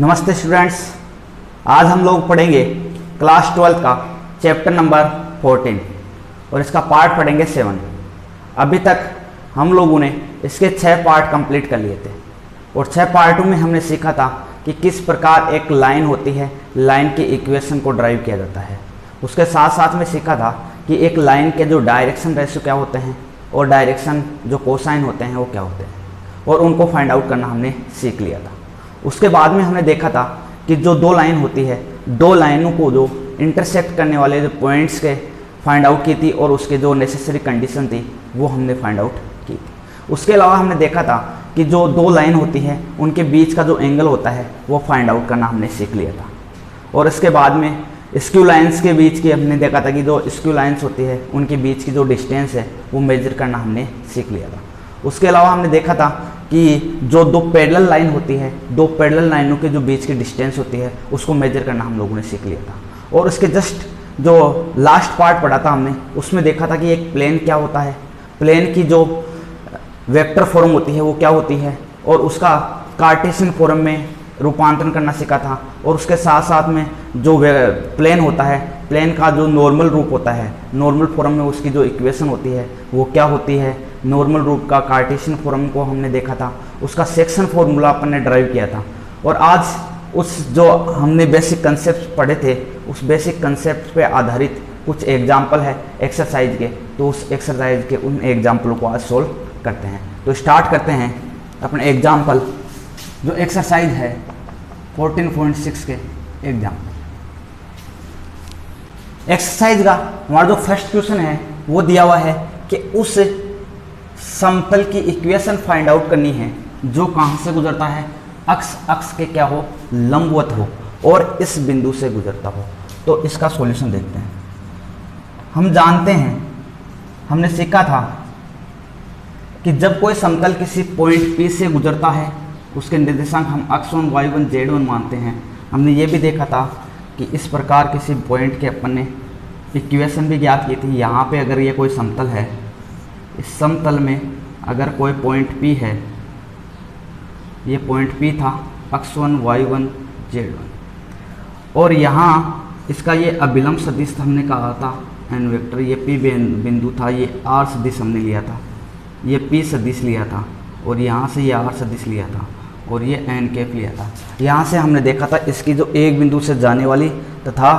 नमस्ते स्टूडेंट्स, आज हम लोग पढ़ेंगे क्लास 12 का चैप्टर नंबर 14 और इसका पार्ट पढ़ेंगे 7। अभी तक हम लोगों ने इसके 6 पार्ट कंप्लीट कर लिए थे और 6 पार्टों में हमने सीखा था कि किस प्रकार एक लाइन होती है, लाइन की इक्वेशन को ड्राइव किया जाता है। उसके साथ साथ में सीखा था कि एक लाइन के जो डायरेक्शन रेशियो क्या होते हैं और डायरेक्शन जो कोसाइन होते हैं वो क्या होते हैं, और उनको फाइंड आउट करना हमने सीख लिया था। उसके बाद में हमने देखा था कि जो दो लाइन होती है, दो लाइनों को जो इंटरसेक्ट करने वाले जो पॉइंट्स के फाइंड आउट की थी और उसके जो नेसेसरी कंडीशन थी वो हमने फाइंड आउट की थी। उसके अलावा हमने देखा था कि जो दो लाइन होती है उनके बीच का जो एंगल होता है वो फाइंड आउट करना हमने सीख लिया था। और इसके बाद में स्क्यू लाइन्स के बीच की हमने देखा था कि जो स्क्यू लाइन्स होती है उनके बीच की जो डिस्टेंस है वो मेजर करना हमने सीख लिया था। उसके अलावा हमने देखा था कि जो दो पैरेलल लाइन होती है, दो पैरेलल लाइनों के जो बीच की डिस्टेंस होती है उसको मेजर करना हम लोगों ने सीख लिया था। और उसके जस्ट जो लास्ट पार्ट पढ़ा था हमने, उसमें देखा था कि एक प्लेन क्या होता है, प्लेन की जो वेक्टर फॉर्म होती है वो क्या होती है, और उसका कार्टेशियन फॉर्म में रूपांतरण करना सीखा था। और उसके साथ साथ में जो प्लेन होता है, प्लेन का जो नॉर्मल रूप होता है, नॉर्मल फॉर्म में उसकी जो इक्वेशन होती है वो क्या होती है, नॉर्मल रूप का कार्टेशियन फॉर्म को हमने देखा था, उसका सेक्शन फॉर्मूला अपन ने ड्राइव किया था। और आज उस जो हमने बेसिक कंसेप्ट पढ़े थे उस बेसिक कंसेप्ट पे आधारित कुछ एग्जाम्पल है एक्सरसाइज के, तो उस एक्सरसाइज के उन एग्जाम्पलों को आज सोल्व करते हैं। तो स्टार्ट करते हैं अपने एग्जाम्पल, जो एक्सरसाइज है 14.6 के एग्जाम्पल। एक्सरसाइज का हमारा जो फर्स्ट क्वेश्चन है वो दिया हुआ है कि उस समतल की इक्वेशन फाइंड आउट करनी है जो कहाँ से गुजरता है, अक्ष के क्या हो, लंबवत हो और इस बिंदु से गुजरता हो। तो इसका सॉल्यूशन देखते हैं। हम जानते हैं, हमने सीखा था कि जब कोई समतल किसी पॉइंट P से गुजरता है उसके निर्देशांक हम x1, y1, z1 मानते हैं। हमने ये भी देखा था कि इस प्रकार किसी पॉइंट के अपन ने इक्वेशन भी ज्ञात की थी। यहाँ पे अगर ये कोई समतल है, इस समतल में अगर कोई पॉइंट P है, ये पॉइंट P था, x1, y1, z1, और यहाँ इसका ये अभिलंब सदिश हमने कहा था n वेक्टर, ये P बिंदु था, ये r सदिश हमने लिया था, ये P सदिश लिया था, और यहाँ से ये r सदिश लिया था, और ये n कैप लिया था। यहाँ से हमने देखा था इसकी जो एक बिंदु से जाने वाली तथा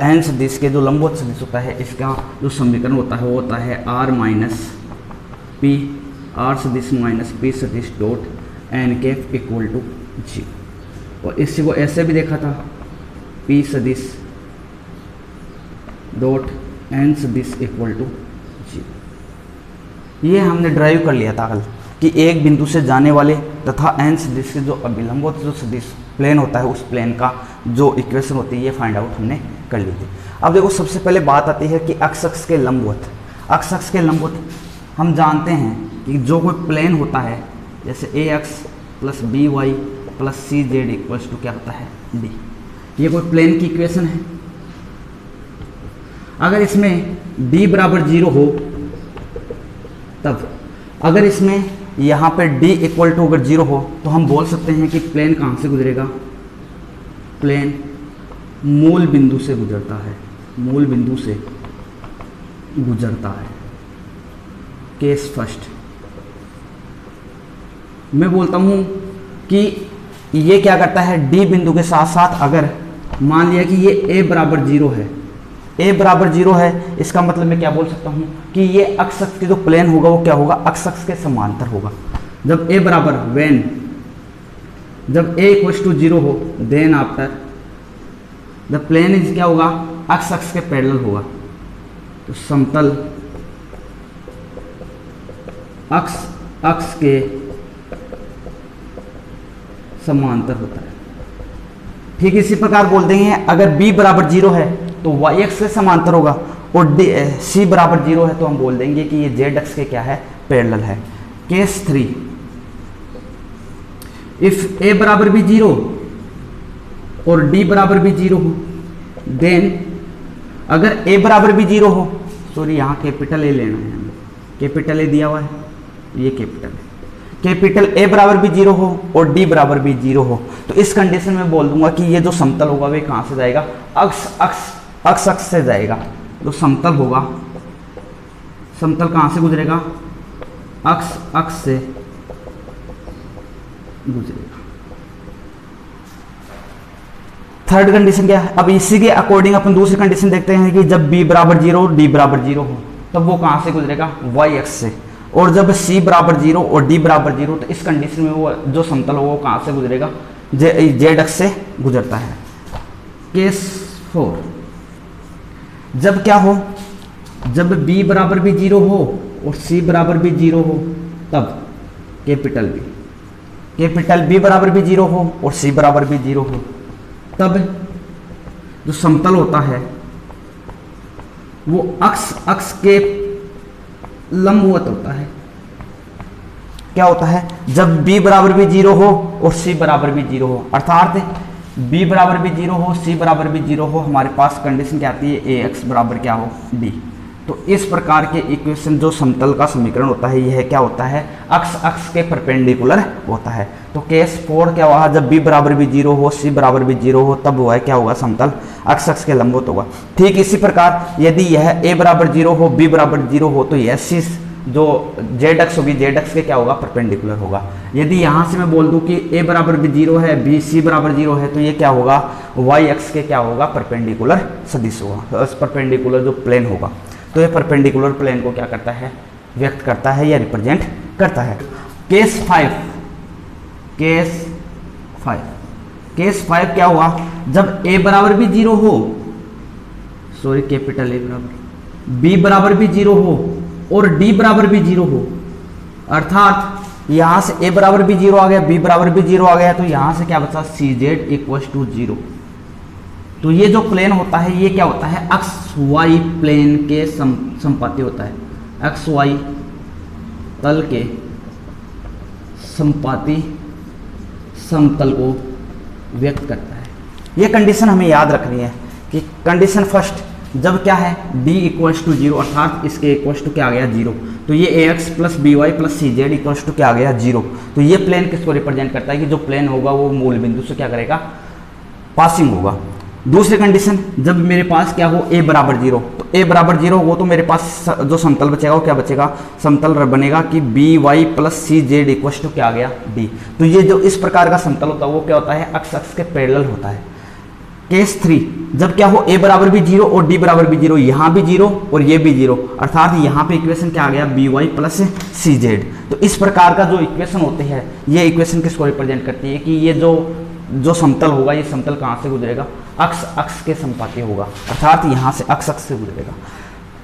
n सदिश के जो लंबवत सदिश होता है, इसका जो समीकरण होता है वो होता है r माइनस पी, r सदिश माइनस p सदिश dot n cap equal to 0। और इसी को ऐसे भी देखा था, p सदिश डॉट n सदिश इक्वल टू 0। ये हमने ड्राइव कर लिया था कल कि एक बिंदु से जाने वाले तथा n सदिश के जो अभिलंबवत जो सदिश प्लेन होता है उस प्लेन का जो इक्वेशन होती है ये फाइंड आउट हमने कर ली थी। अब देखो, सबसे पहले बात आती है कि अक्ष के लंबवत। अक्ष के लंबवत हम जानते हैं कि जो कोई प्लेन होता है, जैसे ax plus B Y plus C Z equals to क्या होता है, d। ये कोई प्लेन की इक्वेशन है। अगर इसमें d बराबर 0 हो तब, अगर इसमें यहाँ पे d इक्वल टू अगर 0 हो तो हम बोल सकते हैं कि प्लेन कहाँ से गुजरेगा, प्लेन मूल बिंदु से गुजरता है, मूल बिंदु से गुजरता है। केस फर्स्ट मैं बोलता हूँ कि ये क्या करता है, d बिंदु के साथ साथ अगर मान लिया कि ये a बराबर 0 है, a बराबर 0 है, इसका मतलब मैं क्या बोल सकता हूँ कि ये अक्ष के जो प्लेन होगा वो क्या होगा, अक्ष के समांतर होगा। जब a बराबर व्हेन, जब a इक्वल्स टू 0 हो, then after the plane is क्या होगा, अक्ष के पैरेलल होगा। तो समतल अक्ष के समांतर होता है। ठीक इसी प्रकार बोल देंगे अगर b बराबर 0 है तो y अक्ष के समांतर होगा, और c बराबर 0 है तो हम बोल देंगे कि ये z अक्ष के क्या है, पैरेलल है। केस 3, इफ a बराबर भी 0 और d बराबर भी 0 हो, देन अगर a बराबर भी 0 हो, सॉरी यहाँ कैपिटल A लेना है हमें, कैपिटल A दिया हुआ है, ये कैपिटल है, कैपिटल ए बराबर भी 0 हो और डी बराबर भी 0 हो, तो इस कंडीशन में बोल दूंगा कि ये जो समतल होगा वे कहाँ से जाएगा, अक्ष से जाएगा। तो समतल होगा, समतल कहाँ से गुजरेगा, अक्ष से गुजरेगा। थर्ड कंडीशन क्या है, अब इसी के अकॉर्डिंग अपन दूसरी कंडीशन देखते हैं कि जब b बराबर 0 डी बराबर 0 हो तब वो कहाँ से गुजरेगा, y अक्ष से, और जब c बराबर 0 और d बराबर 0 तो इस कंडीशन में वो जो समतल होगा वो कहाँ से गुजरेगा, z अक्ष से गुजरता है। केस 4, जब क्या हो, जब b बराबर भी 0 हो और c बराबर भी 0 हो तब कैपिटल B बराबर भी 0 हो और c बराबर भी 0 हो तब जो समतल होता है वो अक्ष के लंबवत होता है। क्या होता है, जब b बराबर भी 0 हो और c बराबर भी 0 हो, अर्थात b बराबर भी 0 हो c बराबर भी 0 हो, हमारे पास कंडीशन क्या आती है, ax बराबर क्या हो, d। तो इस प्रकार के इक्वेशन जो समतल का समीकरण होता है यह क्या होता है, अक्ष के परपेंडिकुलर होता है। तो केस 4 क्या हुआ, जब b बराबर भी 0 हो c बराबर भी 0 हो तब वो है क्या होगा, समतल अक्ष के लंबवत होगा। ठीक इसी प्रकार यदि यह a बराबर 0 हो b बराबर 0 हो तो यह c जो z अक्ष होगी z अक्ष के क्या होगा, परपेंडिकुलर होगा। यदि यहाँ से मैं बोल दूं कि a बराबर भी 0 है b c बराबर 0 है तो ये क्या होगा, y अक्ष के क्या होगा, परपेंडिकुलर सदिश होगा, परपेंडिकुलर जो प्लेन होगा। तो ये परपेंडिकुलर प्लेन को क्या करता है, व्यक्त करता है या रिप्रेजेंट करता है। केस 5 क्या हुआ, जब a बराबर भी 0 हो, सॉरी कैपिटल A बराबर, b बराबर भी 0 हो और d बराबर भी 0 हो, अर्थात यहां से a बराबर भी 0 आ गया, b बराबर भी 0 आ गया, तो यहां से क्या बचा, cz इक्वल्स टू 0। तो ये जो प्लेन होता है ये क्या होता है, अक्ष वाई प्लेन के संपाती होता है, अक्ष वाई तल के संपाती समतल को व्यक्त करता है। ये कंडीशन हमें याद रखनी है कि कंडीशन फर्स्ट जब क्या है, d इक्वल्स टू 0 अर्थात इसके इक्वल्स टू क्या आ गया, 0, तो ये ax plus B Y plus C Z equals to क्या आ गया, 0। तो ये प्लेन किसको रिप्रेजेंट करता है कि जो प्लेन होगा वो मूल बिंदु से क्या करेगा, पासिंग होगा। दूसरी कंडीशन जब मेरे पास क्या हो, a बराबर 0, तो a बराबर 0 हो तो मेरे पास जो समतल बचेगा वो क्या बचेगा, समतल बनेगा कि B Y plus C Z equals to क्या आ गया, d। तो ये जो इस प्रकार का समतल होता है वो क्या होता है, अक्ष के पैरेलल होता है। केस 3 जब क्या हो, a बराबर भी 0 और d बराबर भी 0, यहाँ भी 0 और ये भी 0, अर्थात यहाँ पे इक्वेशन क्या आ गया, बी वाई प्लस सी जेड। तो इस प्रकार का जो इक्वेशन होते हैं ये इक्वेशन किसको रिप्रेजेंट करती है कि ये जो समतल होगा ये समतल कहाँ से गुजरेगा, अक्ष के संपाती होगा, अर्थात यहाँ से अक्ष से गुजरेगा।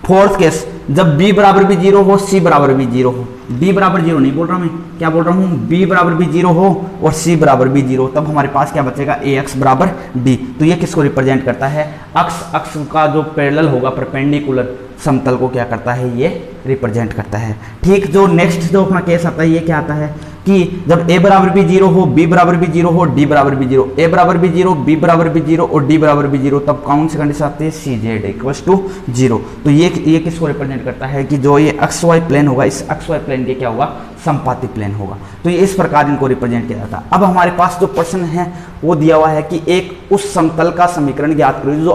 फोर्थ केस जब b बराबर भी 0 हो c बराबर भी 0 हो, d बराबर 0 नहीं बोल रहा मैं, क्या बोल रहा हूँ, b बराबर भी 0 हो और c बराबर भी 0, तब हमारे पास क्या बचेगा, ax बराबर d। तो ये किसको रिप्रेजेंट करता है, अक्ष का जो पैरेलल होगा परपेंडिकुलर समतल को क्या करता है, ये रिप्रेजेंट करता है। ठीक, जो नेक्स्ट जो अपना केस आता है ये क्या आता है कि जब a बराबर भी 0 हो, b बराबर भी 0 हो, d बराबर भी 0, a बराबर भी 0, b बराबर भी 0 और d बराबर भी 0, तब कौन सी कंडीशन आती है, सी जेड इक्वल्स टू 0। तो ये किसको रिप्रेजेंट करता है कि जो ये एक्स वाई प्लेन होगा इस एक्स वाई प्लेन के क्या होगा, संपाती प्लेन होगा। तो ये इस प्रकार इनको रिप्रेजेंट किया जाता है। अब हमारे पास जो प्रश्न है वो दिया हुआ है कि एक उस समतल का समीकरण ज्ञात करो जो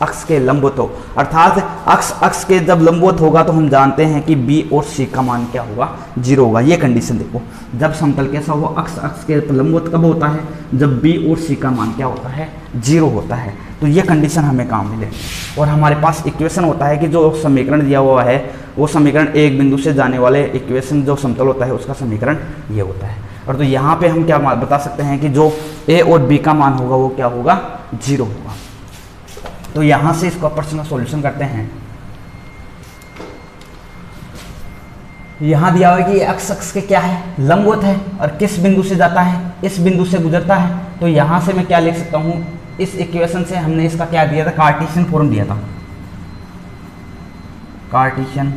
अक्ष के लंबवत हो, अर्थात अक्ष के जब लंबवत होगा तो हम जानते हैं कि b और c का मान क्या होगा, 0 होगा। ये कंडीशन देखो, जब समतल कैसा हो, अक्ष के लंबवत कब होता है, जब b और c का मान क्या होता है, 0 होता है। तो ये कंडीशन हमें काम मिले और हमारे पास इक्वेशन होता है कि जो समीकरण दिया हुआ है वो समीकरण एक बिंदु से जाने वाले इक्वेशन जो समतल होता है उसका समीकरण ये होता है। और तो यहाँ पे हम क्या बता सकते हैं कि जो a और b का मान होगा वो क्या होगा, 0 होगा। तो यहाँ से इसका प्रश्न सॉल्यूशन करते हैं। यहाँ दिया हुआ है कि अक्ष के क्या है, लंबवत है और किस बिंदु से जाता है, इस बिंदु से गुजरता है। तो यहाँ से मैं क्या लिख सकता हूँ, इस इक्वेशन से हमने इसका क्या दिया था, कार्टेशियन फॉर्म दिया था, कार्टेशियन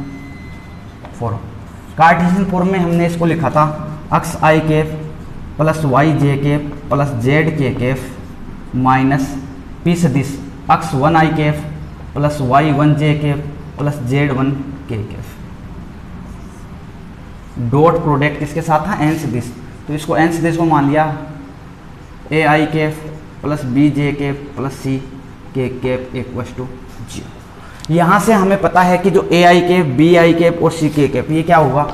फॉर्म में हमने इसको लिखा था अक्ष आई कैफ प्लस वाई जे कैफ प्लस जेड के कैफ माइनस पी सदिश अक्ष 1 आई कैफ प्लस वाई 1 जे कैफ प्लस जेड 1 के कैफ। डॉट प्रोडक्ट किसके साथ था, एन सदिश, तो इसको एन सदिश को मान लिया a i cap plus b j cap plus c k cap equal to 0। यहाँ से हमें पता है कि जो ए i Kaif, B I Kaif और सी के कैफ, ये क्या होगा,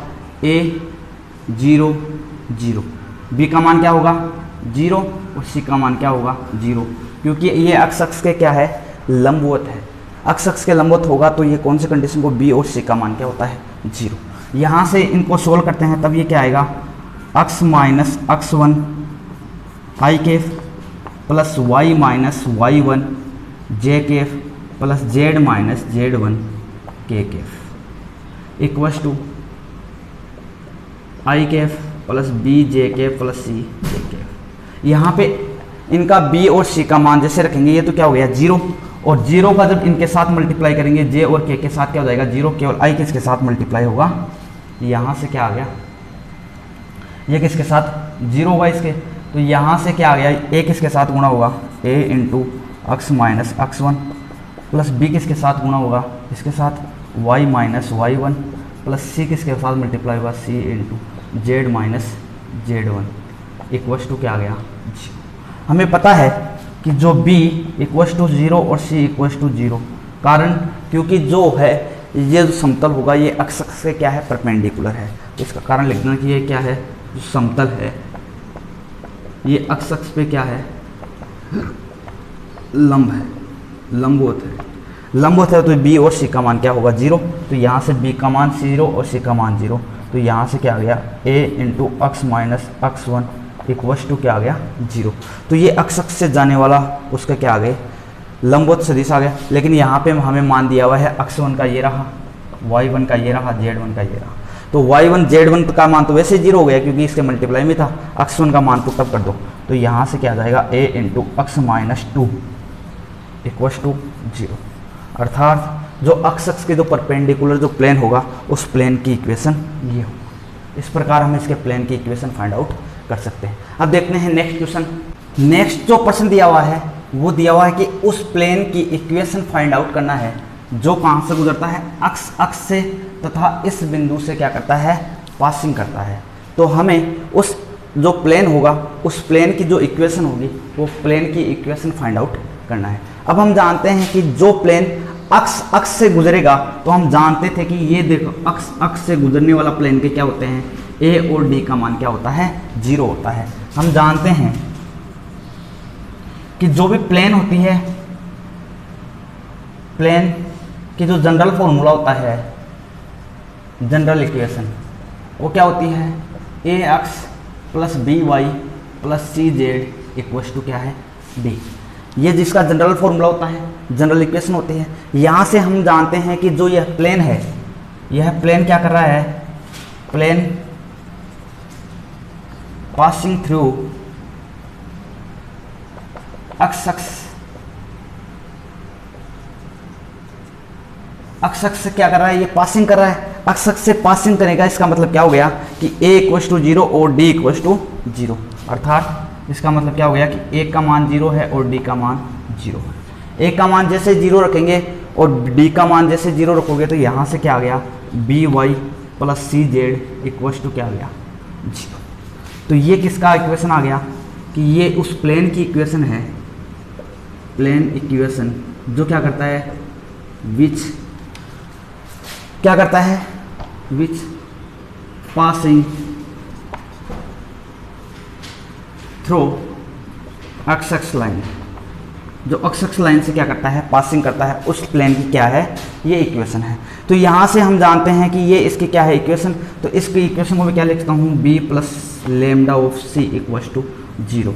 ए 0 0, बी का मान क्या होगा 0 और सी का मान क्या होगा 0, क्योंकि ये अक्ष के क्या है, लंबवत है। अक्ष के लंबवत होगा तो ये कौन सी कंडीशन को, बी और सी का मान क्या होता है 0। यहाँ से इनको सोल्व करते हैं तब ये क्या आएगा, x minus x 1 i cap plus y minus y 1 j cap plus z minus z 1 k cap equals to i cap plus b j cap plus c j cap. यहाँ पे इनका बी और सी का मान जैसे रखेंगे, ये तो क्या हो गया 0, और 0 का जब इनके साथ मल्टीप्लाई करेंगे जे और के साथ क्या हो जाएगा 0, केवल आई किसके साथ मल्टीप्लाई होगा, यहाँ से क्या आ गया, ये किसके साथ 0 होगा इसके, तो यहाँ से क्या आ गया, ए किसके साथ गुणा होगा, a into x minus x 1 plus b किसके साथ गुणा होगा, इसके साथ y minus y 1 plus c किसके साथ मल्टीप्लाई होगा, c into z minus z 1 equals to क्या आ गया 0। हमें पता है कि जो b इक्वस टू 0 और c इक्वस टू 0, कारण क्योंकि जो है ये जो समतल होगा ये अक्ष से क्या है, परपेंडिकुलर है, तो इसका कारण लिख देना कि ये क्या है, जो समतल है ये अक्ष पे क्या है, लंब है, लंबवत है। लंबवत है तो b और c का मान क्या होगा 0, तो यहाँ से b का मान 0 और c का मान 0, तो यहाँ से क्या आ गया a into x minus x 1 equals to क्या आ गया 0। तो ये अक्ष से जाने वाला उसका क्या आ गए, लंबवत सदिश आ गया। लेकिन यहाँ पे हमें मान दिया हुआ है अक्ष 1 का ये रहा, y1 का ये रहा, z1 का ये रहा, तो y1 z1 का मान तो वैसे 0 हो गया क्योंकि इसके मल्टीप्लाई में था, अक्ष 1 का मान पुट अप कर दो, तो यहाँ से क्या आ जाएगा a into x minus 2 equals to 0। अर्थात जो अक्ष के जो परपेंडिकुलर जो प्लेन होगा उस प्लेन की इक्वेशन ये होगा। इस प्रकार हम इसके प्लेन की इक्वेशन फाइंड आउट कर सकते हैं। अब देखते हैं नेक्स्ट क्वेश्चन। नेक्स्ट जो प्रश्न दिया हुआ है वो दिया हुआ है कि उस प्लेन की इक्वेशन फाइंड आउट करना है जो कहाँ से गुजरता है, अक्ष से तथा इस बिंदु से क्या करता है, पासिंग करता है। तो हमें उस जो प्लेन होगा उस प्लेन की जो इक्वेशन होगी वो प्लेन की इक्वेशन फाइंड आउट करना है। अब हम जानते हैं कि जो प्लेन अक्ष से गुजरेगा, तो हम जानते थे कि ये देखो अक्ष से गुजरने वाला प्लेन के क्या होते हैं, ए और डी का मान क्या होता है 0 होता है। हम जानते हैं कि जो भी प्लेन होती है, प्लेन की जो जनरल फॉर्मूला होता है, जनरल इक्वेशन, वो क्या होती है, a x plus B Y plus C Z equals to क्या है डी। ये जिसका जनरल फॉर्मूला होता है, जनरल इक्वेशन होती है। यहाँ से हम जानते हैं कि जो यह प्लेन है, यह प्लेन क्या कर रहा है, प्लेन पासिंग थ्रू अक्ष से क्या कर रहा है, ये पासिंग कर रहा है, अक्ष से पासिंग करेगा। इसका मतलब क्या हो गया कि a इक्वस टू 0 और d इक्वस टू 0। अर्थात इसका मतलब क्या हो गया कि a का मान 0 है और d का मान 0 है। a का मान जैसे 0 रखेंगे और d का मान जैसे 0 रखोगे तो यहाँ से क्या आ गया, B Y plus C Z equals to क्या आ गया 0। तो ये किसका इक्वेशन आ गया कि ये उस प्लेन की इक्वेशन है, प्लेन इक्वेशन जो क्या करता है, विच क्या करता है, विच पासिंग थ्रू अक्ष लाइन, जो अक्ष लाइन से क्या करता है, पासिंग करता है, उस प्लेन की क्या है, ये इक्वेशन है। तो यहाँ से हम जानते हैं कि ये इसकी क्या है इक्वेशन, तो इसकी इक्वेशन को मैं क्या लिखता हूँ, b plus lambda of c equals to 0।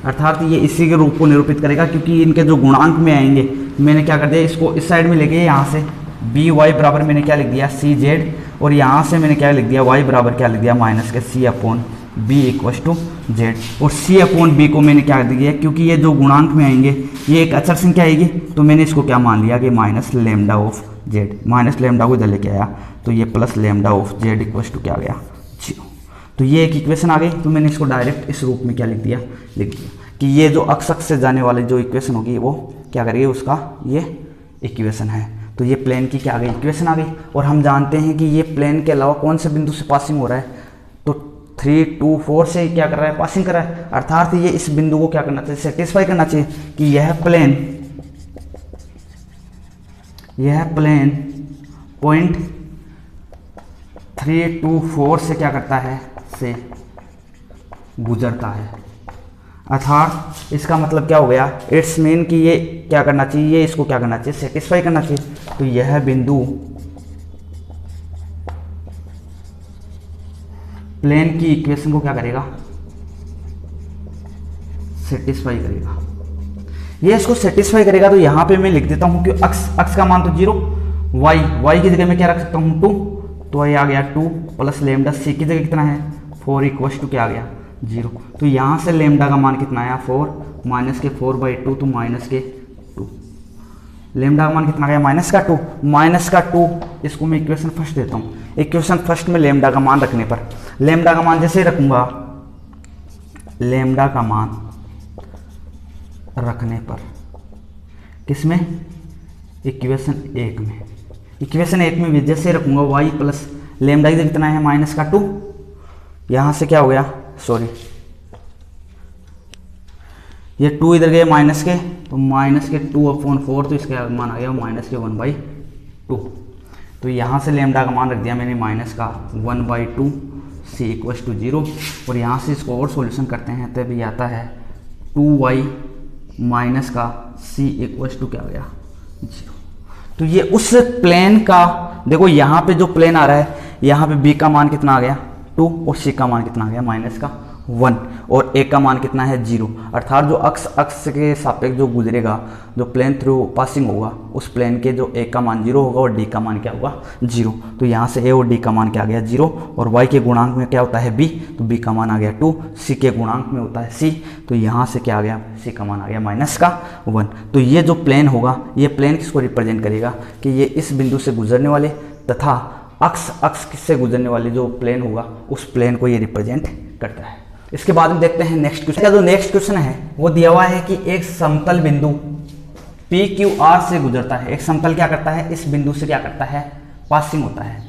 अर्थात ये इसी के रूप को निरूपित करेगा क्योंकि इनके जो गुणांक में आएंगे, मैंने क्या कर दिया, इसको इस साइड में लेके यहाँ से बी वाई बराबर मैंने क्या लिख दिया सी जेड, और यहाँ से मैंने क्या लिख दिया वाई बराबर क्या लिख दिया माइनस के c upon b equals to z, और सी अपॉन बी को मैंने क्या लिख दिया क्योंकि ये जो गुणांक में आएंगे ये एक अचर संख्या आएगी, तो मैंने इसको क्या मान लिया कि minus lambda of Z, minus lambda को इधर लेके आया तो ये plus lambda of Z equals to क्या आ गया 0। तो ये एक इक्वेशन आ गई, तो मैंने इसको डायरेक्ट इस रूप में क्या लिख दिया कि ये जो अक्ष से जाने वाली जो इक्वेशन होगी वो क्या करेगी, उसका ये इक्वेशन है। तो ये प्लेन की क्या आ गई, इक्वेशन आ गई। और हम जानते हैं कि ये प्लेन के अलावा कौन से बिंदु से पासिंग हो रहा है, तो 3, 2, 4 से क्या कर रहा है, पासिंग कर रहा है। अर्थात ये इस बिंदु को क्या करना चाहिए, सेटिस्फाई करना चाहिए कि यह प्लेन पॉइंट 3, 2, 4 से क्या करता है, से गुजरता है। अर्थात इसका मतलब क्या हो गया, इट्स मीन कि ये क्या करना चाहिए, ये इसको क्या करना चाहिए, सेटिस्फाई करना चाहिए। तो यह बिंदु प्लेन की इक्वेशन को क्या करेगा, सेटिस्फाई करेगा। ये इसको सेटिस्फाई करेगा तो यहां पे मैं लिख देता हूं कि अक्स का मान तो 0, y की जगह में क्या रख सकता हूं 2, तो ये आ गया 2 प्लस लेमडा c की जगह कितना है 4 इक्वल टू क्या आ गया 0। तो यहां से लेमडा का मान कितना आया 4 माइनस के 4/2 तो माइनस के 2। लेमडा का मान कितना गया माइनस का 2। इसको मैं इक्वेशन फर्स्ट देता हूँ। इक्वेशन फर्स्ट में लेमडा का मान रखने पर, लेमडा का मान जैसे रखूंगा, लेमडा का मान रखने पर किसमें, इक्वेशन 1 में। इक्वेशन 1 में जैसे रखूंगा y प्लस लेमडा इधर कितना है माइनस का 2, यहां से क्या हो गया, सॉरी ये 2 इधर गए माइनस के, तो माइनस के 2/4, तो इसका मान आ गया माइनस के 1/2। तो यहाँ से लेमडा का मान रख दिया मैंने माइनस का 1/2 c इक्वल टू 0। और यहाँ से इसको और सॉल्यूशन करते हैं तब ये आता है 2y माइनस का c इक्वल टू क्या हो गया 0। तो ये उस प्लेन का, देखो यहाँ पे जो प्लेन आ रहा है, यहाँ पे b का मान कितना आ गया 2 और c का मान कितना आ गया माइनस का 1 और a का मान कितना है 0। अर्थात जो अक्स के सापेक्ष जो गुजरेगा, जो प्लेन थ्रू पासिंग होगा, उस प्लेन के जो a का मान 0 होगा और d का मान क्या होगा 0। तो यहाँ से a और d का मान क्या आ गया 0, और y के गुणांक में क्या होता है b, तो b का मान आ गया 2, c के गुणांक में होता है c, तो यहाँ से क्या आ गया, c का मान आ गया माइनस का 1। तो ये जो प्लेन होगा, ये प्लेन किसको रिप्रेजेंट करेगा कि ये इस बिंदु से गुजरने वाले तथा अक्स से गुजरने वाले जो प्लेन होगा, उस प्लेन को ये रिप्रेजेंट करता है। इसके बाद में देखते हैं नेक्स्ट क्वेश्चन। जो नेक्स्ट क्वेश्चन है वो दिया हुआ है कि एक समतल बिंदु PQR से गुजरता है। एक समतल क्या करता है, इस बिंदु से क्या करता है, पासिंग होता है।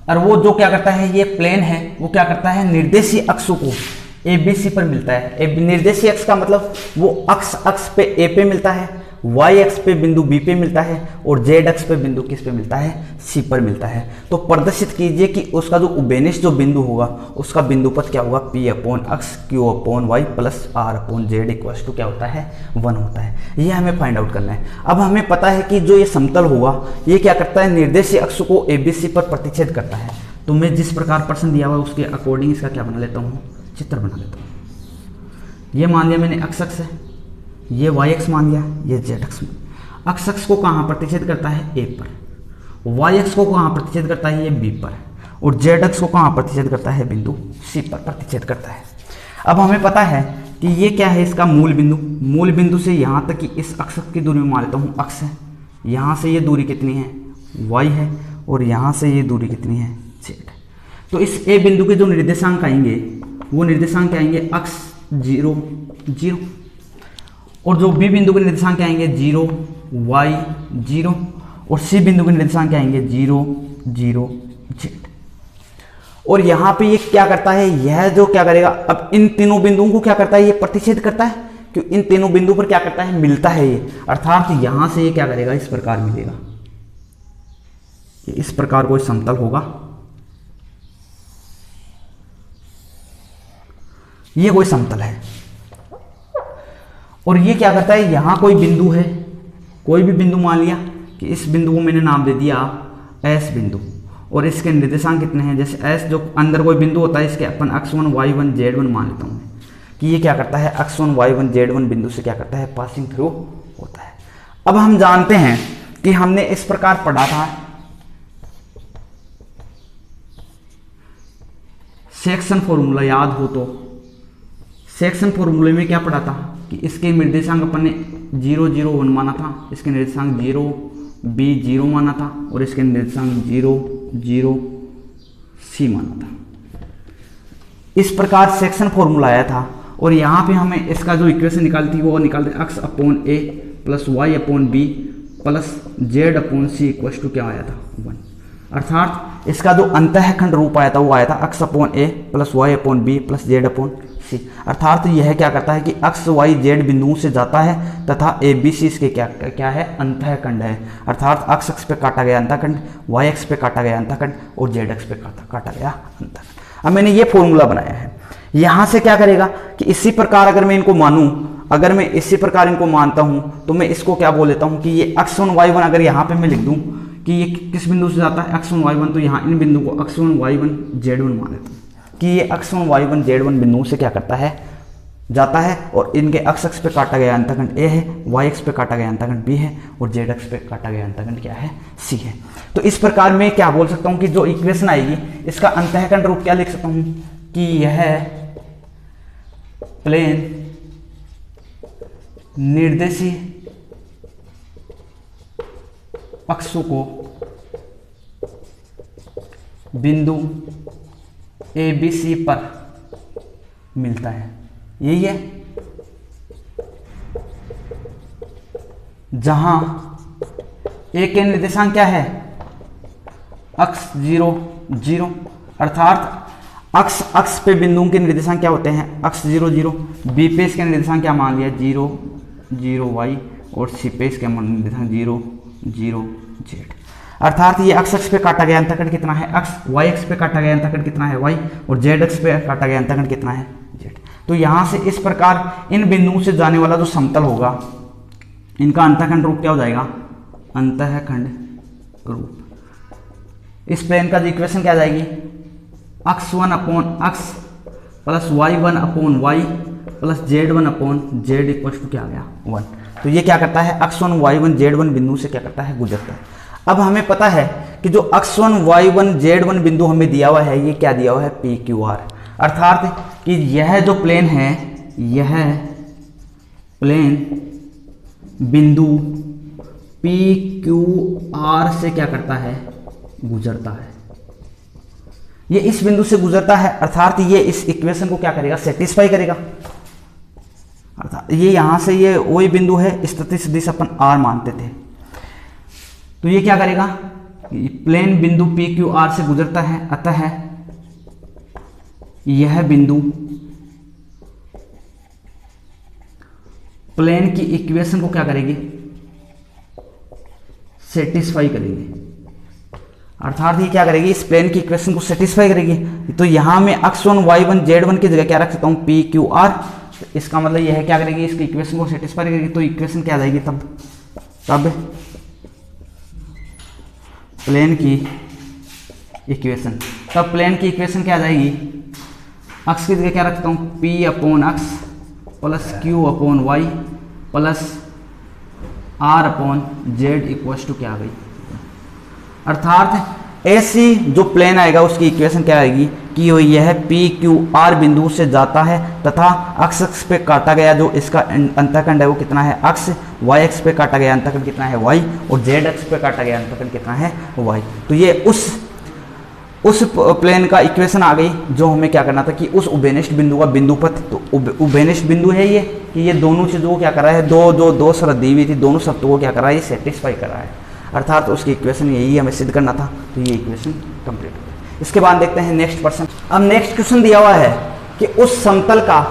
और वो जो क्या करता है, ये प्लेन है, वो क्या करता है, निर्देशीय अक्षों को ABC पर मिलता है। निर्देशीय अक्ष का मतलब वो अक्ष पे A पे मिलता है, y अक्ष पे बिंदु B पे मिलता है, और z अक्ष पे बिंदु किस पे मिलता है, C पर मिलता है। तो प्रदर्शित कीजिए कि उसका जो उबेनिश जो बिंदु होगा, उसका बिंदु पथ क्या होगा, P/x Q/y plus R/z equal to क्या होता है 1 होता है। ये हमें फाइंड आउट करना है। अब हमें पता है कि जो ये समतल होगा, ये क्या करता है, निर्देशीय अक्ष को ABC पर प्रतिच्छेद करता है। तो मैं जिस प्रकार प्रश्न दिया हुआ है उसके अकॉर्डिंग इसका क्या बना लेता हूँ, चित्र बना लेता हूँ। ये मान लिया मैंने अक्ष है, ये y अक्ष मान लिया, ये z अक्ष। अक्ष को कहाँ प्रतिच्छेद करता है, A पर। y अक्ष को कहाँ प्रतिच्छेद करता है, ये B पर। और z अक्ष को कहाँ प्रतिच्छेद करता है, बिंदु C पर प्रतिच्छेद करता है। अब हमें पता है कि ये क्या है, इसका मूल बिंदु। मूल बिंदु से यहाँ तक कि इस अक्ष की दूरी में मान लेता हूँ अक्ष है। यहाँ से ये दूरी कितनी है, y है, और यहाँ से ये दूरी कितनी है, z। तो इस A बिंदु के जो निर्देशांक आएंगे, वो निर्देशांक आएंगे अक्ष 0, 0, और जो B बिंदु के निर्देशांक आएंगे 0, y 0, और C बिंदु के निर्देशांक आएंगे 0, 0, z। और यहाँ पे ये क्या करता है, यह जो क्या करेगा, अब इन तीनों बिंदुओं को क्या करता है, ये प्रतिच्छेद करता है, क्योंकि इन तीनों बिंदु पर क्या करता है, मिलता है ये। अर्थात यहाँ से ये क्या करेगा, इस प्रकार मिलेगा, इस प्रकार कोई समतल होगा, ये कोई समतल है। और ये क्या करता है, यहां कोई बिंदु है, कोई भी बिंदु मान लिया कि इस बिंदु को मैंने नाम दे दिया S बिंदु, और इसके निर्देशांक कितने हैं, जैसे S जो अंदर कोई बिंदु होता है, इसके अपन x1 y1 z1 मान लेता हूं कि ये क्या करता है, x1 y1 z1 बिंदु से क्या करता है, पासिंग थ्रू होता है। अब हम जानते हैं कि हमने इस प्रकार पढ़ा था, सेक्शन फॉर्मूला याद हो तो, सेक्शन फॉर्मूले में क्या पढ़ा था कि इसके निर्देशांक अपन ने 0, 0, 1 माना था, इसके निर्देशांक 0, B 0 माना था, और इसके निर्देशांक 0, 0, C माना था। इस प्रकार सेक्शन फॉर्मूला आया था। और यहाँ पे हमें इसका जो इक्वेशन निकाली थी वो निकालते x upon A plus y upon B plus z upon c equal to क्या आया था 1। अर्थात इसका जो अंतःखंड रूप आया था वो आया था x upon a plus y upon b plus z upon c. अर्थात यह क्या करता है कि अक्स वाई जेड बिंदुओं से जाता है तथा ए बी सी इसके क्या है अंतःखंड है। अर्थात अक्स अक्स पे काटा गया अंतःखंड, वाई एक्स पे काटा गया अंतःखंड और जेड एक्स पे काटा गया अंतःखंड। अब मैंने ये फॉर्मूला बनाया है, यहाँ से क्या करेगा कि इसी प्रकार अगर मैं इनको मानूं, अगर मैं इसी प्रकार इनको मानता हूं तो मैं इसको क्या बोल लेता हूं कि ये x1 y1 अगर यहाँ पे मैं लिख दूं कि ये किस बिंदु से जाता है x1 y1, तो यहाँ इन बिंदु को x1 y1 z1 मान लेता हूँ कि ये x1 y1 z1 बिंदुओं से क्या करता है जाता है और इनके x अक्ष पे काटा गया अंतःखंड a है, y अक्ष पे काटा गया अंतःखंड b है और z अक्ष पे काटा गया अंतःखंड क्या है c है। तो इस प्रकार मैं क्या बोल सकता हूँ कि जो इक्वेशन आएगी इसका अंतःखंड रूप क्या लिख सकता हूँ कि यह प्लेन निर्देशीय अक्षों को बिंदु ए बी सी पर मिलता है। यही है जहां ए के निर्देशांक क्या है अक्ष 0 0, अर्थात अक्ष पे बिंदुओं के निर्देशांक क्या होते हैं अक्ष 0 0, बी पे इसके निर्देशांक क्या मान लिया 0 0 y और सी पे इसके निर्देशांक 0 0 z। अर्थात ये अक्ष पे काटा गया अंतःखंड कितना है अक्ष, y अक्ष पे काटा गया अंतःखंड कितना है y और z अक्ष पे काटा गया अंतःखंड कितना है z। तो यहाँ से इस प्रकार इन बिंदुओं से जाने वाला जो समतल होगा इनका अंतःखंड रूप क्या हो जाएगा अंतःखंड रूप। इस प्लेन का जो इक्वेशन क्या आ जाएगी x1 upon x plus y1 upon y plus z1 upon z equal to क्या आ गया 1। तो ये क्या करता है x1 y1 z1 बिंदु से क्या करता है गुजरता है। अब हमें पता है कि जो x1 y1 z1 बिंदु हमें दिया हुआ है ये क्या दिया हुआ है पी क्यू आर। अर्थात कि यह जो प्लेन है यह प्लेन बिंदु पी क्यू आर से क्या करता है गुजरता है। ये इस बिंदु से गुजरता है, अर्थात ये इस इक्वेशन को क्या करेगा सेटिस्फाई करेगा। अर्थात ये यहां से ये वही बिंदु है, स्थिति सदिश अपन आर मानते थे, तो ये क्या करेगा प्लेन बिंदु पी क्यू आर से गुजरता है, अतः यह बिंदु प्लेन की इक्वेशन को क्या करेगी सेटिस्फाई करेगी। अर्थात ये क्या करेगी इस प्लेन की इक्वेशन को सेटिस्फाई करेगी। तो यहां मैं x1 y1 z1 की जगह क्या रख सकता हूं पी क्यू आर। इसका मतलब यह है क्या करेगी इसकी इक्वेशन को सेटिस्फाई करेगी। तो इक्वेशन क्या आ जाएगी तब प्लेन की इक्वेशन, तब प्लेन की इक्वेशन क्या आ जाएगी x की जगह क्या रखता हूं p upon x plus q upon y plus r upon z equal to क्या आ गई। अर्थात ऐसी जो प्लेन आएगा उसकी इक्वेशन क्या आएगी कि यह पी क्यू आर बिंदु से जाता है तथा अक्ष पे काटा गया जो इसका अंतःखंड है वो कितना है अक्ष, वाई अक्ष पे काटा गया अंतःखंड कितना है वाई और जेड अक्ष पे काटा गया अंतःखंड कितना है वाई। तो ये उस प्लेन का इक्वेशन आ गई जो हमें क्या करना था कि उस उभयनिष्ठ बिंदु का बिंदुपथ, तो उभयनिष्ठ बिंदु है ये कि ये दोनों चीज़ों को क्या कर रहा है दो शर्त दी हुई थी, दोनों शर्तों को क्या कर रहा है ये सेटिस्फाई कर रहा है। अर्थात तो उसकी इक्वेशन यही हमें सिद्ध करना था, तो ये इक्वेशन कंप्लीट हो गई। इसके बाद देखते हैं नेक्स्ट क्वेश्चन। अब नेक्स्ट क्वेश्चन दिया हुआ है कि उस समतल का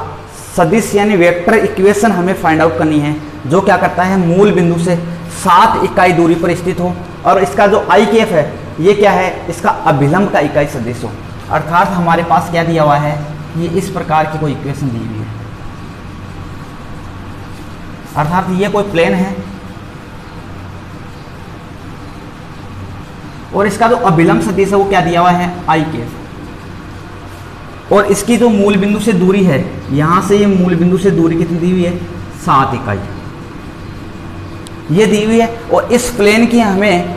सदिश यानी वेक्टर इक्वेशन हमें फाइंड आउट करनी है जो क्या करता है मूल बिंदु से 7 इकाई दूरी पर स्थित हो और इसका जो आई के एफ है ये क्या है इसका अभिलंब का इकाई सदिश हो। अर्थात हमारे पास क्या दिया हुआ है ये इस प्रकार की कोई इक्वेशन दी हुई है। अर्थात ये कोई प्लेन है और इसका जो अभिलंब सदिश है वो क्या दिया हुआ है आई के एफ, और इसकी जो मूल बिंदु से दूरी है यहां से ये मूल बिंदु से दूरी कितनी दी हुई है 7 इकाई ये दी हुई है। और इस प्लेन की हमें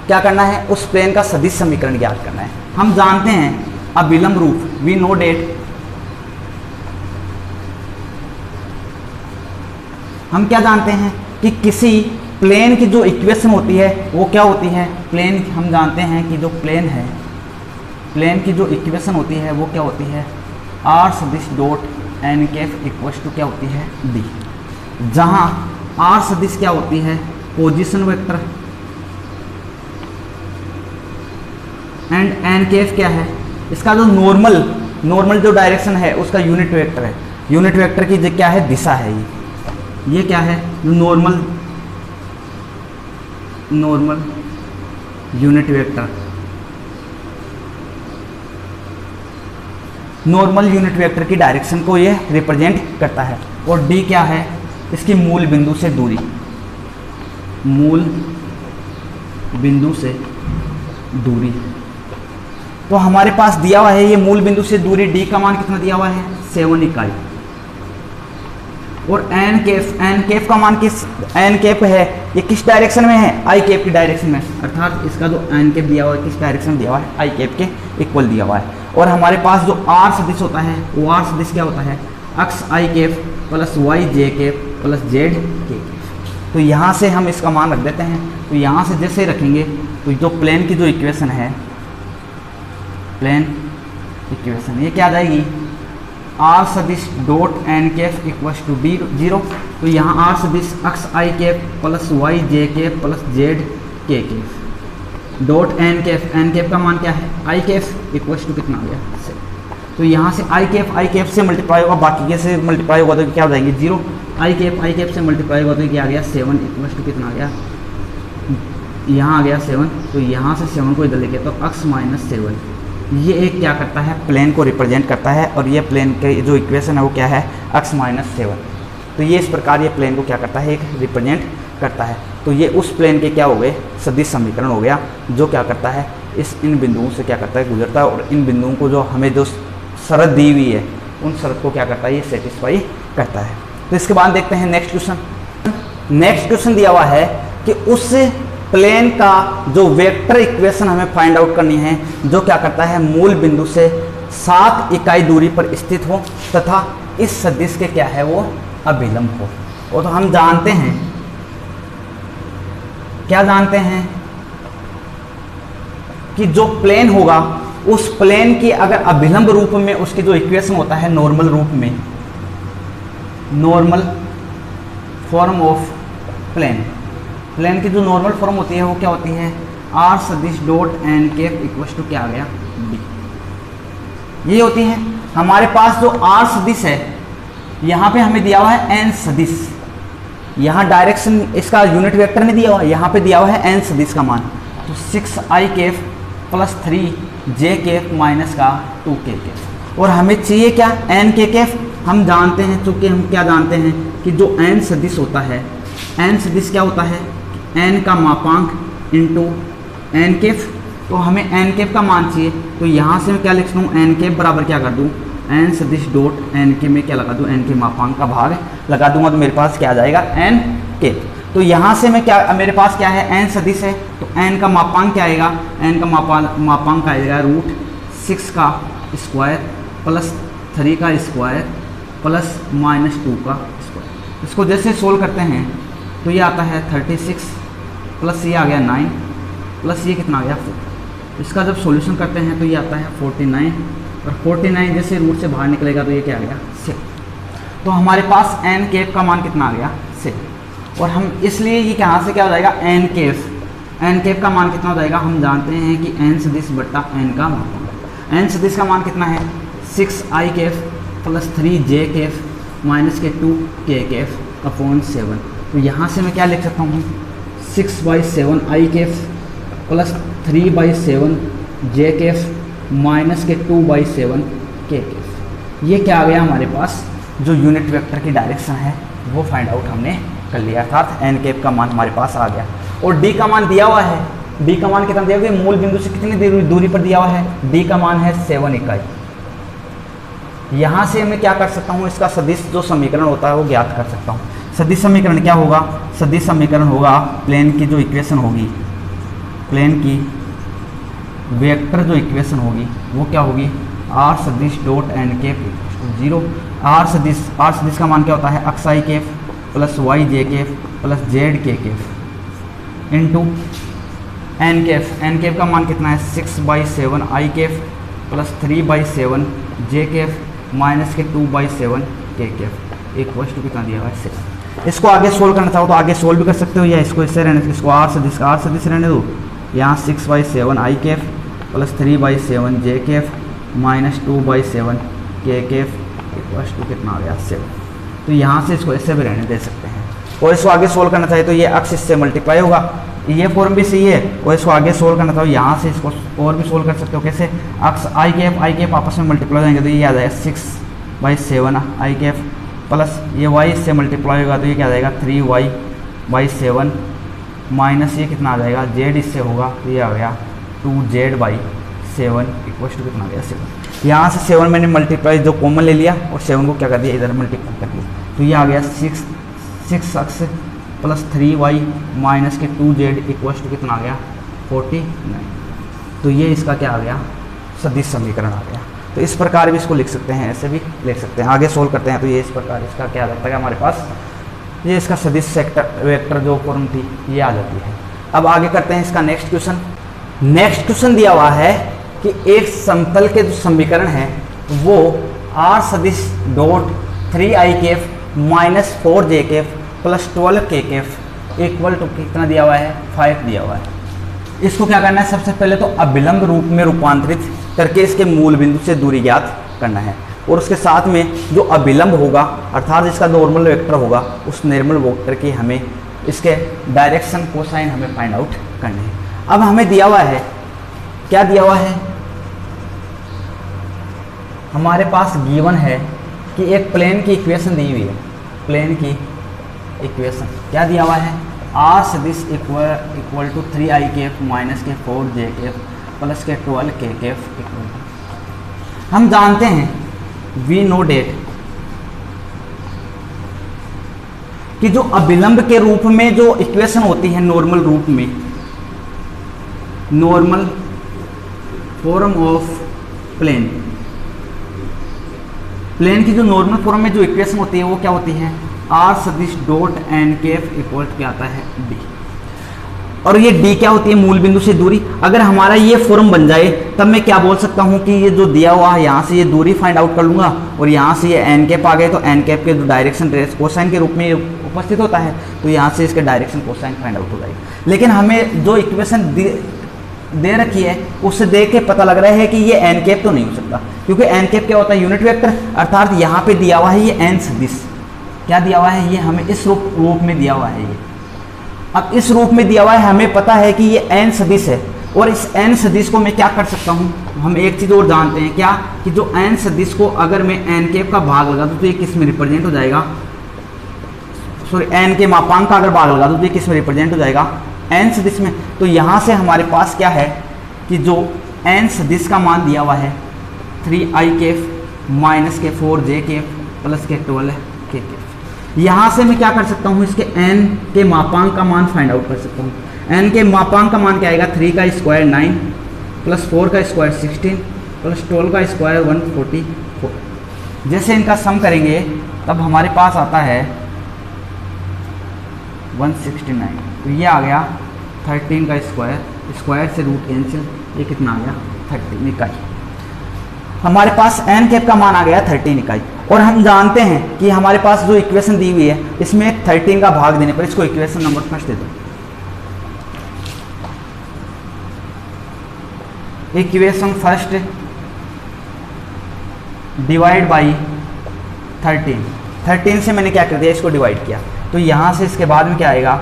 क्या करना है उस प्लेन का सदिश समीकरण ज्ञात करना है। हम जानते हैं अभिलंब रूप वी नो डेट, हम क्या जानते हैं कि किसी प्लेन की जो इक्वेशन होती है वो क्या होती है प्लेन, हम जानते हैं कि जो प्लेन है प्लेन की जो इक्वेशन होती है वो क्या होती है आर सदिश डॉट एन के एफ इक्वल टू क्या होती है डी, जहां आर सदिश क्या होती है पोजीशन वेक्टर एंड एन केफ क्या है, इसका जो नॉर्मल जो डायरेक्शन है उसका यूनिट वेक्टर है। यूनिट वेक्टर की क्या है, दिशा है। ये क्या है, normal unit vector, normal unit vector की डायरेक्शन को ये रिप्रेजेंट करता है। और डी क्या है, इसकी मूल बिंदु से दूरी, मूल बिंदु से दूरी। तो हमारे पास दिया हुआ है ये मूल बिंदु से दूरी, डी का मान कितना दिया हुआ है, 7 इकाई। और एन केफ का मान किस, एन केफ है ये किस डायरेक्शन में है, आई केफ की डायरेक्शन में, अर्थात इसका जो एन केफ दिया हुआ है किस डायरेक्शन में दिया हुआ है, आई केफ के इक्वल दिया हुआ है। और हमारे पास जो आर सदिश होता है वो आर सदिश क्या होता है, अक्स i cap plus y j cap plus z k केफ। तो यहाँ से हम इसका मान रख देते हैं। तो यहाँ से जैसे रखेंगे तो जो प्लेन की जो इक्वेशन है, प्लेन इक्वेशन ये क्या आ जाएगी, आर सदिश dot n cap equals to d 0। तो यहाँ आर सदिश x i cap plus y j cap plus z k cap dot n केफ का मान क्या है, आई केफ इक्वल्स टू कितना आ गया, तो यहाँ से आई केफ से मल्टीप्लाई होगा, बाकी के से मल्टीप्लाई होगा तो क्या हो जाएंगे 0। आई केफ से मल्टीप्लाई होगा तो क्या आ गया 7 इक्वल्स टू कितना आ गया, यहाँ आ गया 7। तो यहाँ से 7 को इधर लेके तो अक्स माइनस 7, ये एक क्या करता है, प्लेन को रिप्रेजेंट करता है। और ये प्लेन के जो इक्वेशन है वो क्या है, अक्स माइनस 7। तो ये इस प्रकार ये प्लेन को क्या करता है, एक रिप्रेजेंट करता है। तो ये उस प्लेन के क्या हो गए, सदिश समीकरण हो गया, जो क्या करता है, इन बिंदुओं से क्या करता है, गुजरता है। और इन बिंदुओं को जो हमें जो शरत दी हुई है उन शरत को क्या करता है, ये सेटिस्फाई करता है। तो इसके बाद देखते हैं नेक्स्ट क्वेश्चन। नेक्स्ट क्वेश्चन दिया हुआ है कि उस प्लेन का जो वेक्टर इक्वेशन हमें फाइंड आउट करनी है, जो क्या करता है, मूल बिंदु से 7 इकाई दूरी पर स्थित हो तथा इस सदिश के क्या है वो अभिलंब हो। और तो हम जानते हैं, क्या जानते हैं कि जो प्लेन होगा उस प्लेन की अगर अभिलंब रूप में उसकी जो इक्वेशन होता है नॉर्मल रूप में, नॉर्मल फॉर्म ऑफ प्लेन की जो नॉर्मल फॉर्म होती है वो क्या होती है, आर सदिश dot n Kaif equal to क्या आ गया, डी। ये होती है। हमारे पास जो आर सदिश है यहाँ पे हमें दिया हुआ है एन सदिश, यहाँ डायरेक्शन इसका यूनिट वेक्टर नहीं दिया हुआ है, यहाँ पे दिया हुआ है एन सदिश का मान। तो 6 आई केफ प्लस 3 जे केफ माइनस का 2 के केफ। और हमें चाहिए क्या, एन के केफ। हम जानते हैं, चूँकि हम क्या जानते हैं कि जो एन सदिश होता है, एन सदिश क्या होता है, एन का मापांक इंटू एन केफ। तो हमें एन केफ का मान चाहिए। तो यहाँ से मैं क्या लिख सकता हूँ, एन केफ बराबर क्या कर दूँ, एन सदिश डॉट एन के में क्या लगा दूँ, एन के मापांक का भाग लगा दूंगा। तो मेरे पास क्या आ जाएगा, एन केफ। तो यहाँ से मैं क्या, मेरे पास क्या है, एन सदिश है। तो एन का मापांक क्या आएगा, एन का मापांक आएगा √6 का स्क्वायर प्लस 3 का स्क्वायर प्लस -2 का स्क्वायर। इसको जैसे सोल्व करते हैं तो ये आता है 36 प्लस ये आ गया 9 प्लस ये कितना आ गया 4। इसका जब सॉल्यूशन करते हैं तो ये आता है 49 और 49 जैसे रूट से बाहर निकलेगा तो ये क्या आ गया 6। तो हमारे पास एन केफ का मान कितना आ गया 6। और हम इसलिए ये कहाँ से क्या हो जाएगा, एन केफ का मान कितना हो जाएगा, हम जानते हैं कि एन सदिश बट्टा एन का मापांक। एन सदिश का मान कितना है 6 आई केफ प्लस 3 जे केफ माइनस के 2 के केफ अपॉन 7। तो यहाँ से मैं क्या लिख सकता हूँ, 6/7 आई केफ प्लस 3/7 जे केफ माइनस के 2/7 के केफ। ये क्या आ गया हमारे पास, जो यूनिट वेक्टर की डायरेक्शन है वो फाइंड आउट हमने कर लिया, अर्थात एन केफ का मान हमारे पास आ गया। और डी का मान दिया हुआ है, डी का मान कितना दिया हुआ है, मूल बिंदु से कितनी दूरी पर दिया हुआ है, डी का मान है 7 इकाई। यहाँ से मैं क्या कर सकता हूँ, इसका सदिश जो समीकरण होता है वो ज्ञात कर सकता हूँ। सदिश समीकरण क्या होगा, सदिश समीकरण होगा प्लेन की जो इक्वेशन होगी, प्लेन की वेक्टर जो इक्वेशन होगी वो क्या होगी, आर सदिश डॉट एन केफ 0। आर सदिश का मान क्या होता है, अक्स i cap plus y j cap plus z k Kaif into N केफ का मान कितना है 6/7 आई केफ प्लस 3/7 जे केफ माइनस के 2/7 के केफ इक्वल टू कितना दिया हुआ है 6। इसको आगे सोल्व करना चाहो तो आगे सोल्व भी कर सकते हो, या इसको इससे रहने दो, इसको आर सदिश रहने दो। यहाँ 6/7 आई कैफ प्लस 3/7 जे कैफ माइनस 2/7 के कैफ इक्वल्स टू कितना आ गया 7। तो यहाँ से इसको ऐसे भी रहने दे सकते हैं। और इसको आगे सोल्व करना चाहिए तो ये अक्स इससे मल्टीप्लाई होगा, ये फॉर्म भी सही है। और इसको आगे सोल्व करना चाहिए, यहाँ से इसको और भी सोल्व कर सकते हो। कैसे? अक्स आई कैफ आपस में मल्टीप्लाई हो जाएंगे तो ये आ जाएगा 6/7 आई कैफ प्लस ये y इससे मल्टीप्लाई होगा तो ये क्या आ जाएगा 3y/7 माइनस ये कितना आ जाएगा z इससे होगा तो ये आ गया 2z/7 इक्वल्स टू कितना आ गया 7। यहाँ से 7 मैंने मल्टीप्लाई जो कॉमन ले लिया और 7 को क्या कर दिया इधर मल्टीप्लाई कर दिया तो ये आ गया 6x प्लस 3y माइनस के 2z इक्वल्स टू कितना आ गया 49। तो ये इसका क्या आ गया सदिश समीकरण आ गया। तो इस प्रकार भी इसको लिख सकते हैं, ऐसे भी लिख सकते हैं। आगे सोल्व करते हैं तो ये इस प्रकार इसका क्या लगता है हमारे पास, ये इसका सदिश वेक्टर जो फॉर्म थी ये आ जाती है। अब आगे करते हैं इसका नेक्स्ट क्वेश्चन। नेक्स्ट क्वेश्चन दिया हुआ है कि एक समतल के जो समीकरण है वो r सदिश dot 3i cap minus 4j cap plus 12k cap equal to कितना दिया हुआ है 5 दिया हुआ है। इसको क्या करना है, सबसे पहले तो अभिलंब रूप में रूपांतरित करके इसके मूल बिंदु से दूरी ज्ञात करना है और उसके साथ में जो अभिलंब होगा अर्थात इसका नॉर्मल वेक्टर होगा उस नॉर्मल वेक्टर की हमें इसके डायरेक्शन कोसाइन हमें फाइंड आउट करने हैं। अब हमें दिया हुआ है, क्या दिया हुआ है, हमारे पास गिवन है कि एक प्लेन की इक्वेशन दी हुई है। प्लेन की इक्वेशन क्या दिया हुआ है, r सदिश equal to 3i cap minus के 4j कैफ प्लस के 12k कैफ इक्वल टू, हम जानते हैं वी नो डेट कि जो अभिलंब के रूप में जो इक्वेशन होती है नॉर्मल रूप में, normal form of plane, plane की जो नॉर्मल फॉर्म में जो इक्वेशन होती है वो क्या होती है r सदिश dot N cap equal to क्या आता है d। और ये d क्या होती है, मूल बिंदु से दूरी। अगर हमारा ये फॉर्म बन जाए तब मैं क्या बोल सकता हूँ कि ये जो दिया हुआ है यहाँ से ये दूरी फाइंड आउट कर लूंगा और यहाँ से ये एन कैप आ गए तो एन कैप के जो डायरेक्शन कोसाइन के रूप में उपस्थित होता है तो यहाँ से इसके डायरेक्शन कोसाइन फाइंड आउट हो जाएगा। लेकिन हमें जो इक्वेशन दे रखी है उससे देख के पता लग रहा है कि ये एन कैप तो नहीं हो सकता, क्योंकि एन कैप क्या होता है यूनिट वेक्टर, अर्थात यहाँ पे दिया हुआ है ये एन सदिश, क्या दिया हुआ है ये हमें इस रूप में दिया हुआ है ये। अब इस रूप में दिया हुआ है, हमें पता है कि ये एन सदिश है और इस एन सदिश को मैं क्या कर सकता हूँ, हम एक चीज़ और जानते हैं क्या कि जो एन सदिश को अगर मैं एन कैप का भाग लगा दूँ तो ये किस में रिप्रेजेंट हो जाएगा, सॉरी एन के मापांक का अगर भाग लगा दूँ तो ये किस में रिप्रेजेंट हो जाएगा एन सदिश में। तो यहाँ से हमारे पास क्या है कि जो एन सदिश का मान दिया हुआ है 3i कैफ माइनस के 4j कैफ प्लस के 12k कैफ, यहाँ से मैं क्या कर सकता हूँ इसके n के मापांक का मान फाइंड आउट कर सकता हूँ। n के मापांक का मान क्या आएगा 3 का स्क्वायर 9 प्लस 4 का स्क्वायर 16 प्लस 12 का स्क्वायर 144। जैसे इनका सम करेंगे तब हमारे पास आता है 169। तो ये आ गया 13 का स्क्वायर, स्क्वायर से रूट कैंसिल, ये कितना आ गया 13 इकाई। हमारे पास एन कैप का मान आ गया 13 इकाई और हम जानते हैं कि हमारे पास जो इक्वेशन दी हुई है इसमें 13 का भाग देने पर इसको इक्वेशन नंबर फर्स्ट दे दो। इक्वेशन फर्स्ट डिवाइड बाई 13 से मैंने क्या कर दिया इसको डिवाइड किया तो यहाँ से इसके बाद में क्या आएगा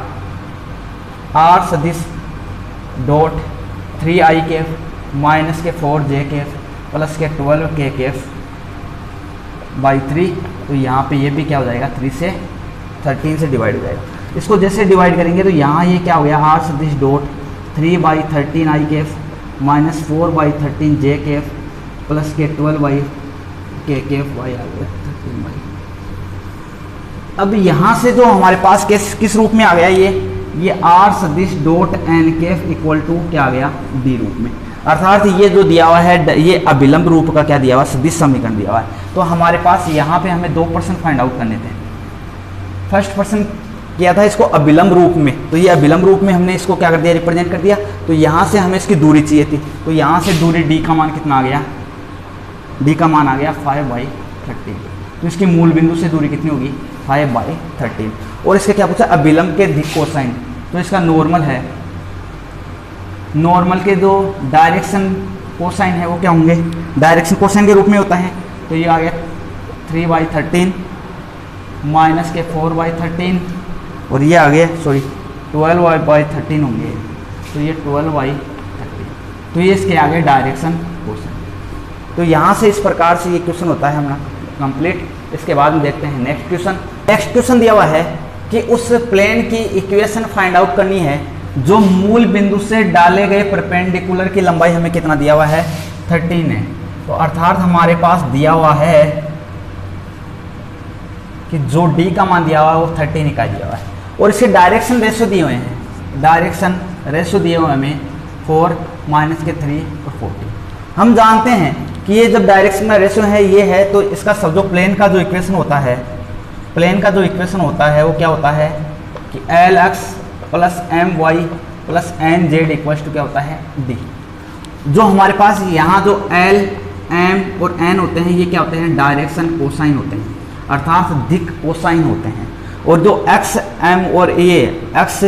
r सदिश डॉट 3i कैफ माइनस के 4j कैफ प्लस के 12k कैफ बाई 3। तो यहाँ पे ये भी क्या हो जाएगा 3 से 13 से डिवाइड हो जाएगा। इसको जैसे डिवाइड करेंगे तो यहाँ ये क्या हो गया r सदिश dot 3/13i Kaif minus 4/13j Kaif plus के 12k कैफ बाई आ गया 13 बाई। अब यहाँ से जो हमारे पास किस रूप में आ गया ये r सदिश dot N cap equal to क्या आ गया d रूप में, अर्थात ये जो दिया हुआ है ये अभिलंब रूप का क्या दिया हुआ है सदिश समीकरण दिया हुआ है। तो हमारे पास यहाँ पे हमें 2% फाइंड आउट करने थे। फर्स्ट पर्सन किया था इसको अभिलंब रूप में, तो ये अभिलंब रूप में हमने इसको क्या कर दिया रिप्रेजेंट कर दिया। तो यहाँ से हमें इसकी दूरी चाहिए थी तो यहाँ से दूरी d का मान कितना आ गया, d का मान आ गया 5/13। तो इसकी मूल बिंदु से दूरी कितनी होगी 5/13। और इसके क्या पूछा अभिलंब के दिक कोसाइन, तो इसका नॉर्मल है, नॉर्मल के जो डायरेक्शन कोसाइन है वो क्या होंगे डायरेक्शन कोसाइन के रूप में होता है। तो ये आ गया 3/13 माइनस के 4/13 और ये आ गया 12/13 होंगे, तो ये 12/13, तो ये इसके आगे डायरेक्शन कोसाइन। तो यहाँ से इस प्रकार से ये क्वेश्चन होता है हमारा कंप्लीट। इसके बाद में देखते हैं नेक्स्ट क्वेश्चन। नेक्स्ट क्वेश्चन दिया हुआ है कि उस प्लेन की इक्वेशन फाइंड आउट करनी है जो मूल बिंदु से डाले गए परपेंडिकुलर की लंबाई हमें कितना दिया हुआ है 13 है। तो अर्थात हमारे पास दिया हुआ है कि जो डी का मान दिया हुआ है वो 13 इकाई दिया हुआ है और इसके डायरेक्शन रेशो दिए हुए हैं, डायरेक्शन रेशो दिए हुए हमें 4 माइनस के 3 और 40। हम जानते हैं कि ये जब डायरेक्शन का रेशो है ये है, तो इसका सब जो प्लेन का जो इक्वेशन होता है, प्लेन का जो इक्वेशन होता है वो क्या होता है कि L X plus M Y plus N Z equal to क्या होता है डी। जो हमारे पास यहाँ जो एल एम और एन होते हैं ये क्या होते हैं डायरेक्शन कोसाइन होते हैं, अर्थात दिक कोसाइन होते हैं। और जो एक्स एम और ये एक्स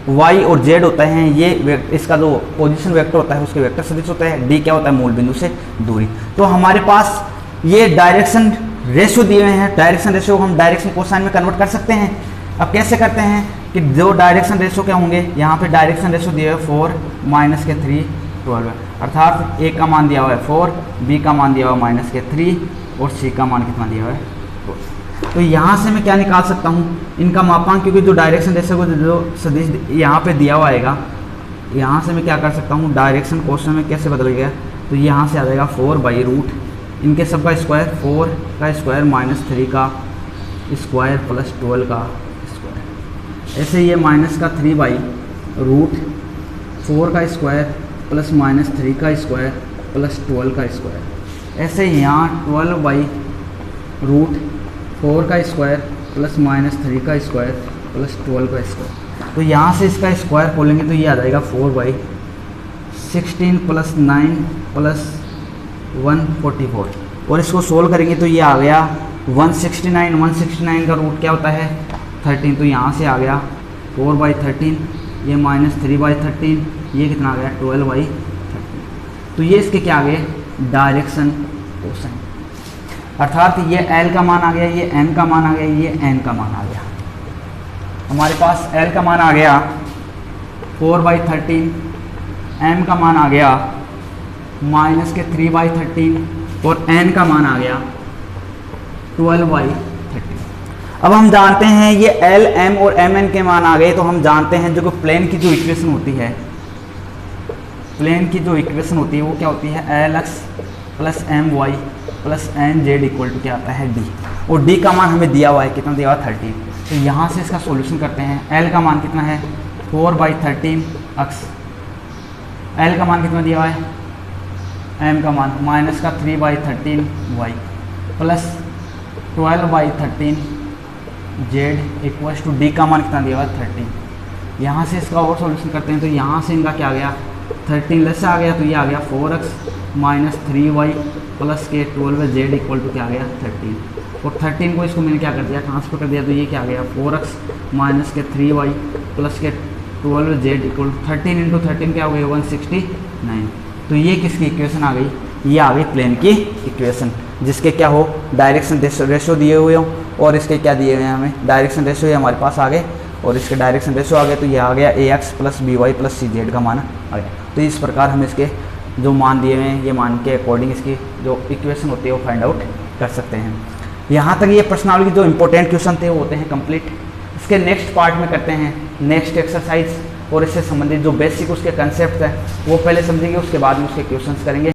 वाई और जेड होते हैं ये इसका जो पोजीशन वेक्टर होता है उसके वेक्टर सदिश होता है। डी क्या होता है मूल बिंदु से दूरी। तो हमारे पास ये डायरेक्शन रेशो दिए हुए हैं, डायरेक्शन रेशो को हम डायरेक्शन कोसाइन में कन्वर्ट कर सकते हैं। अब कैसे करते हैं कि जो डायरेक्शन रेशो क्या होंगे, यहाँ पे डायरेक्शन रेशो दिया हुआ है 4 माइनस के 3 12, अर्थात ए का मान दिया हुआ है 4, बी का मान दिया हुआ है माइनस के 3 और सी का मान कितना दिया हुआ है 4। तो यहाँ से मैं क्या निकाल सकता हूँ इनका मापांक, क्योंकि जो डायरेक्शन रेशो को जो सदिश यहाँ पे दिया हुआ आएगा, यहाँ से मैं क्या कर सकता हूँ डायरेक्शन क्वेश्चन में कैसे बदल गया, तो यहाँ से आ जाएगा 4/रूट इनके सब का स्क्वायर, 4 का स्क्वायर माइनस 3 का स्क्वायर प्लस 12 का स्क्वायर। ऐसे ये माइनस का 3/रूट 4 का स्क्वायर प्लस माइनस 3 का स्क्वायर प्लस 12 का स्क्वायर। ऐसे यहाँ 12/रूट 4 का स्क्वायर प्लस माइनस 3 का स्क्वायर प्लस 12 का स्क्वायर। तो यहाँ से इसका स्क्वायर खोलेंगे तो ये आ जाएगा 4/16 प्लस 9 प्लस 144 और इसको सोल्व करेंगे तो ये आ गया 169 का रूट क्या होता है 13, तो यहाँ से आ गया 4/13, ये माइनस 3/13, ये कितना आ गया 12/13। तो ये इसके क्या आ गए डायरेक्शन कोसाइन, अर्थात ये L का मान आ गया, ये M का मान आ गया, ये N का मान आ गया। हमारे पास L का मान आ गया 4/13, M का मान आ गया माइनस के 3/13 और N का मान आ गया 12/13। अब हम जानते हैं ये L, M और Mn के मान आ गए, तो हम जानते हैं जो प्लेन की जो इक्वेशन होती है, प्लेन की जो इक्वेशन होती है वो क्या होती है Lx plus My plus Nz equal to क्या आता है D। और D का मान हमें दिया हुआ है, कितना दिया हुआ है 13। तो यहाँ से इसका सॉल्यूशन करते हैं। L का मान कितना है 4/13 x, L का मान कितना दिया हुआ है M का मान माइनस का 3/13 y plus 12/13 z equal to D का मान कितना दिया हुआ है 13। यहाँ से इसका और सॉल्यूशन करते हैं तो यहाँ से इनका क्या आ गया 13 लेस आ गया, तो ये आ गया 4x माइनस 3y प्लस के 12z इक्वल टू क्या आ गया 13। और 13 को इसको मैंने क्या कर दिया ट्रांसफर कर दिया, तो ये क्या आ गया 4x माइनस के 3y प्लस के 12z इक्वल 13 इंटू 13 क्या हो गया 169। तो ये किसकी इक्वेशन आ गई, ये आ गई प्लेन की इक्वेशन, जिसके क्या हो डायरेक्शन रेशो दिए हुए हो और इसके क्या दिए हुए हैं हमें डायरेक्शन रेशो हमारे पास आ गए और इसके डायरेक्शन रेशो आ गए। तो ये आ गया ax plus by plus cz का मान आ गया। तो इस प्रकार हम इसके जो मान दिए हुए हैं ये मान के अकॉर्डिंग इसकी जो इक्वेशन होती है वो फाइंड आउट कर सकते हैं। यहाँ तक ये प्रश्नावली जो इंपॉर्टेंट क्वेश्चन थे वो होते हैं कंप्लीट। इसके नेक्स्ट पार्ट में करते हैं नेक्स्ट एक्सरसाइज और इससे संबंधित जो बेसिक उसके कंसेप्ट हैं वो पहले समझेंगे, उसके बाद में उसके क्वेश्चंस करेंगे।